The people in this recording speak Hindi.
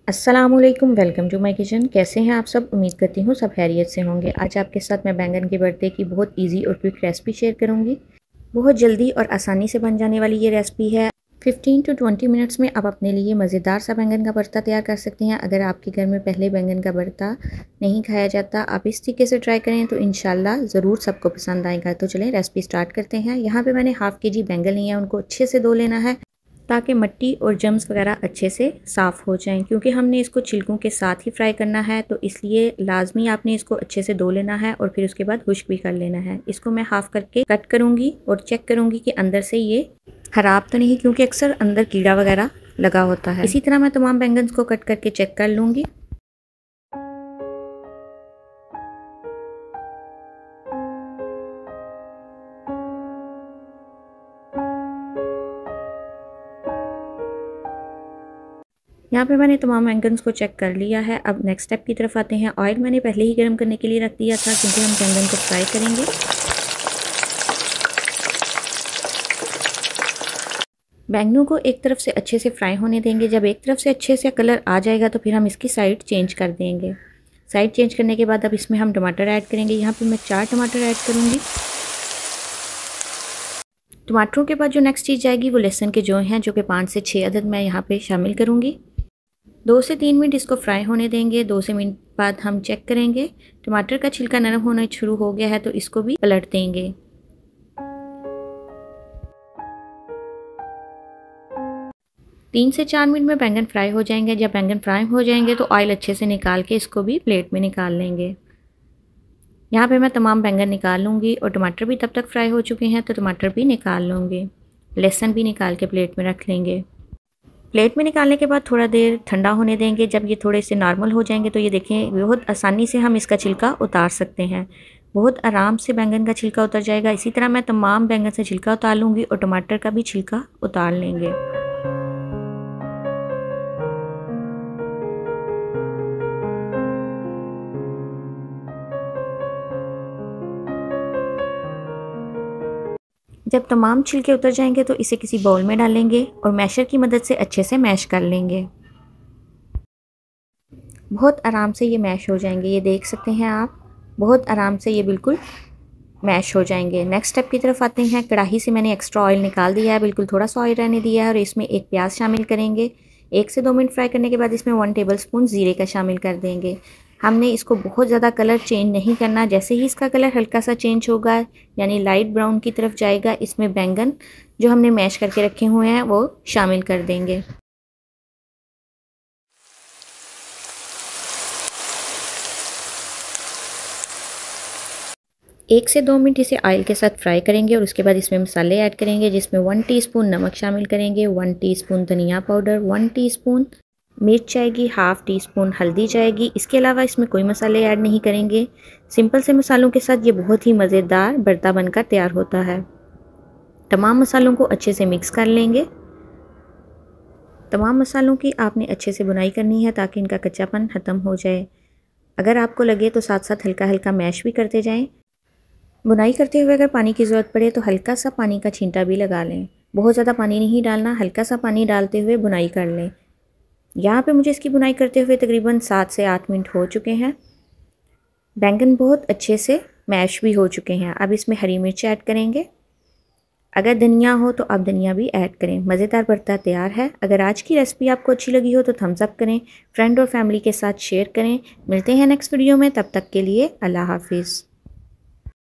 अस्सलामुअलैकुम, वेलकम टू माय किचन। कैसे हैं आप सब? उम्मीद करती हूँ सब खैरियत से होंगे। आज आपके साथ मैं बैंगन के भरते की बहुत इजी और क्विक रेसिपी शेयर करूँगी। बहुत जल्दी और आसानी से बन जाने वाली ये रेसिपी है। 15 टू 20 मिनट्स में आप अपने लिए मज़ेदार सा बैंगन का भरता तैयार कर सकते हैं। अगर आपके घर में पहले बैंगन का भरता नहीं खाया जाता, आप इस तरीके से ट्राई करें तो इंशाल्लाह ज़रूर सबको पसंद आएगा। तो चलें रेसिपी स्टार्ट करते हैं। यहाँ पर मैंने हाफ़ kg बैंगन लिया है, उनको अच्छे से धो लेना है ताकि मिट्टी और जम्स वगैरह अच्छे से साफ़ हो जाएं। क्योंकि हमने इसको छिलकों के साथ ही फ्राई करना है, तो इसलिए लाजमी आपने इसको अच्छे से धो लेना है और फिर उसके बाद खुश्क भी कर लेना है। इसको मैं हाफ़ करके कट करूँगी और चेक करूँगी कि अंदर से ये ख़राब तो नहीं, क्योंकि अक्सर अंदर कीड़ा वगैरह लगा होता है। इसी तरह मैं तमाम बैंगन को कट करके चेक कर लूँगी। यहाँ पे मैंने तमाम बैंगन्स को चेक कर लिया है। अब नेक्स्ट स्टेप की तरफ आते हैं। ऑयल मैंने पहले ही गर्म करने के लिए रख दिया था, क्योंकि हम बैंगन को फ्राई करेंगे। बैंगनों को एक तरफ से अच्छे से फ्राई होने देंगे। जब एक तरफ से अच्छे से कलर आ जाएगा तो फिर हम इसकी साइड चेंज कर देंगे। साइड चेंज करने के बाद अब इसमें हम टमाटर ऐड करेंगे। यहाँ पे मैं 4 टमाटर ऐड करूँगी। टमाटरों के बाद जो नेक्स्ट चीज़ जाएगी वो लहसुन के जो हैं, जो कि 5 से 6 अदद मैं यहाँ पे शामिल करूँगी। 2 से 3 मिनट इसको फ्राई होने देंगे। 2 से मिनट बाद हम चेक करेंगे। टमाटर का छिलका नरम होना शुरू हो गया है तो इसको भी पलट देंगे। 3 से 4 मिनट में बैंगन फ्राई हो जाएंगे। जब बैंगन फ्राई हो जाएंगे तो ऑयल अच्छे से निकाल के इसको भी प्लेट में निकाल लेंगे। यहाँ पे मैं तमाम बैंगन निकाल लूँगी और टमाटर भी तब तक फ्राई हो चुके हैं तो टमाटर भी निकाल लूँगी। लहसुन भी निकाल के प्लेट में रख लेंगे। प्लेट में निकालने के बाद थोड़ा देर ठंडा होने देंगे। जब ये थोड़े से नॉर्मल हो जाएंगे तो ये देखें बहुत आसानी से हम इसका छिलका उतार सकते हैं। बहुत आराम से बैंगन का छिलका उतर जाएगा। इसी तरह मैं तमाम बैंगन से छिलका उतार लूँगी और टमाटर का भी छिलका उतार लेंगे। जब तमाम छिलके उतर जाएंगे तो इसे किसी बाउल में डालेंगे और मैशर की मदद से अच्छे से मैश कर लेंगे। बहुत आराम से ये मैश हो जाएंगे। ये देख सकते हैं आप, बहुत आराम से ये बिल्कुल मैश हो जाएंगे। नेक्स्ट स्टेप की तरफ आते हैं। कढ़ाई से मैंने एक्स्ट्रा ऑयल निकाल दिया है, बिल्कुल थोड़ा सा ऑयल रहने दिया है और इसमें एक प्याज शामिल करेंगे। 1 से 2 मिनट फ्राई करने के बाद इसमें 1 टेबलस्पून ज़ीरे का शामिल कर देंगे। हमने इसको बहुत ज़्यादा कलर चेंज नहीं करना। जैसे ही इसका कलर हल्का सा चेंज होगा, यानी लाइट ब्राउन की तरफ जाएगा, इसमें बैंगन जो हमने मैश करके रखे हुए हैं वो शामिल कर देंगे। 1 से 2 मिनट इसे ऑयल के साथ फ्राई करेंगे और उसके बाद इसमें मसाले ऐड करेंगे, जिसमें 1 टीस्पून नमक शामिल करेंगे, 1 टीस्पून धनिया पाउडर, 1 टीस्पून मिर्च जाएगी, हाफ़ टीस्पून हल्दी जाएगी। इसके अलावा इसमें कोई मसाले ऐड नहीं करेंगे। सिंपल से मसालों के साथ ये बहुत ही मज़ेदार भरता बनकर तैयार होता है। तमाम मसालों को अच्छे से मिक्स कर लेंगे। तमाम मसालों की आपने अच्छे से बुनाई करनी है ताकि इनका कच्चापन ख़त्म हो जाए। अगर आपको लगे तो साथ साथ हल्का हल्का मैश भी करते जाएँ। बुनाई करते हुए अगर पानी की ज़रूरत पड़े तो हल्का सा पानी का छींटा भी लगा लें। बहुत ज़्यादा पानी नहीं डालना, हल्का सा पानी डालते हुए बुनाई कर लें। यहाँ पे मुझे इसकी बुनाई करते हुए तकरीबन 7 से 8 मिनट हो चुके हैं। बैंगन बहुत अच्छे से मैश भी हो चुके हैं। अब इसमें हरी मिर्च ऐड करेंगे। अगर धनिया हो तो आप धनिया भी ऐड करें। मज़ेदार भरता तैयार है। अगर आज की रेसिपी आपको अच्छी लगी हो तो थम्स अप करें, फ्रेंड और फैमिली के साथ शेयर करें। मिलते हैं नेक्स्ट वीडियो में, तब तक के लिए अल्लाह हाफिज़।